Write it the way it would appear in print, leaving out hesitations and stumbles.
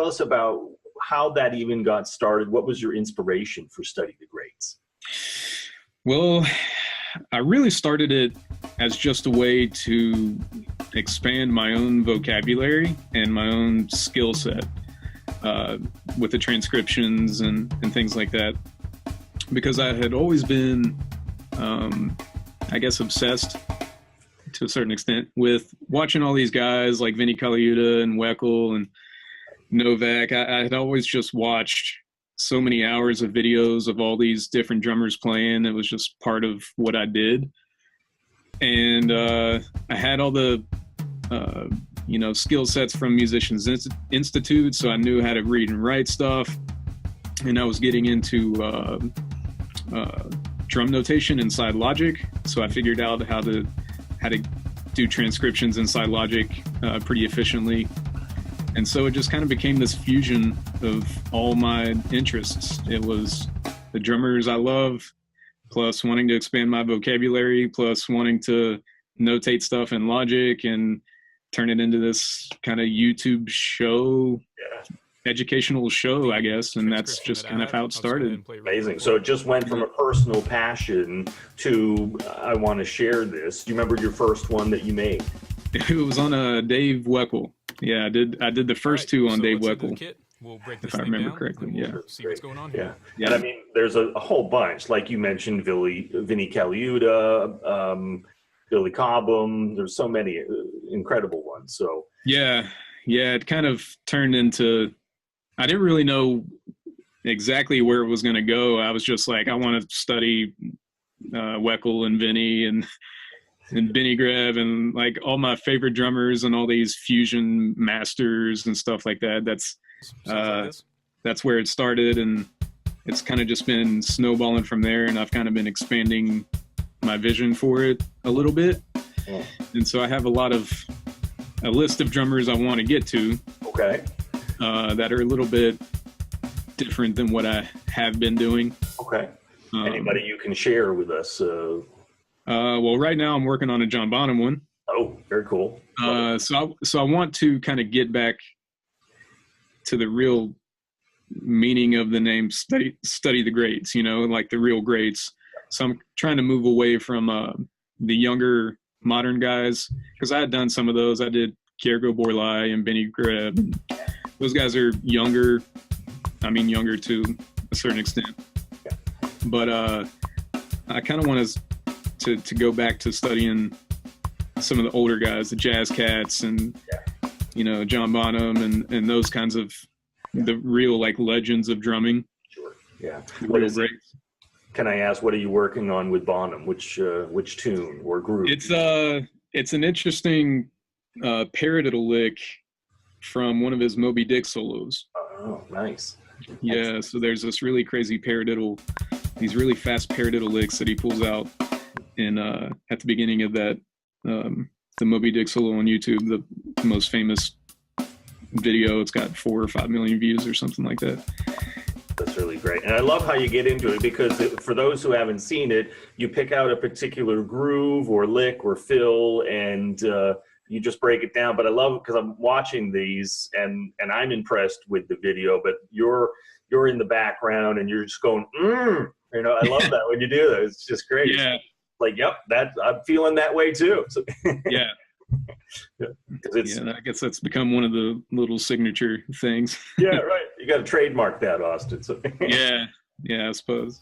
tell us about how that even got started? What was your inspiration for Study the Greats? Well, I really started it as just a way to expand my own vocabulary and my own skill set with the transcriptions and things like that. Because I had always been, I guess, obsessed to a certain extent with watching all these guys like Vinnie Colaiuta and Weckl and Novak. I had always just watched so many hours of videos of all these different drummers playing. It was just part of what I did. And I had all the, skill sets from Musicians Institute, so I knew how to read and write stuff. And I was getting into drum notation inside Logic, so I figured out how to do transcriptions inside Logic pretty efficiently. And so it just kind of became this fusion of all my interests. It was the drummers I love, plus wanting to expand my vocabulary, plus wanting to notate stuff in Logic and turn it into this kind of YouTube show, educational show, I guess. And that's just kind of how it started. Amazing. So it just went from a personal passion to, I want to share this. Do you remember your first one that you made? It was on Dave Weckl. Yeah, I did the first two on Dave Weckl. We'll break this if I remember correctly. Yeah. See what's going on here. Yeah. And I mean, there's a whole bunch, like you mentioned, Vinnie Colaiuta, Billy Cobham. There's so many incredible ones. So yeah, it kind of turned into, I didn't really know exactly where it was going to go. I was just like, I want to study Weckl and Vinnie and Benny Greb and like all my favorite drummers and all these fusion masters and stuff like that. That's where it started, and it's kind of just been snowballing from there. And I've kind of been expanding my vision for it a little bit. Yeah. And so I have a list of drummers I want to get to. Okay. That are a little bit different than what I have been doing. Okay. Anybody you can share with us? Well, right now I'm working on a John Bonham one. Oh, very cool. So I want to kind of get back to the real meaning of the name study the greats, like the real greats. So I'm trying to move away from the younger modern guys, because I had done some of those. I did Gergo Borlai and Benny Greb. Those guys are younger. I mean, younger to a certain extent. But I kind of want to go back to studying some of the older guys, the Jazz Cats and, John Bonham and those kinds of the real like legends of drumming. Sure. Yeah. Can I ask, what are you working on with Bonham? Which tune or group? It's an interesting paradiddle lick from one of his Moby Dick solos. Oh, nice. Yeah, so there's this really crazy paradiddle, these really fast paradiddle licks that he pulls out in at the beginning of that the Moby Dick solo on YouTube, the most famous video. It's got 4 or 5 million views or something like that. That's really great. And I love how you get into it, because for those who haven't seen it, you pick out a particular groove or lick or fill, and you just break it down. But I love it because I'm watching these and I'm impressed with the video, but you're in the background and you're just going, I love that when you do that. It's just great. Yeah. Like, yep, I'm feeling that way too. So, yeah. I guess that's become one of the little signature things. Yeah, right. You got to trademark that, Austin. So. Yeah, I suppose.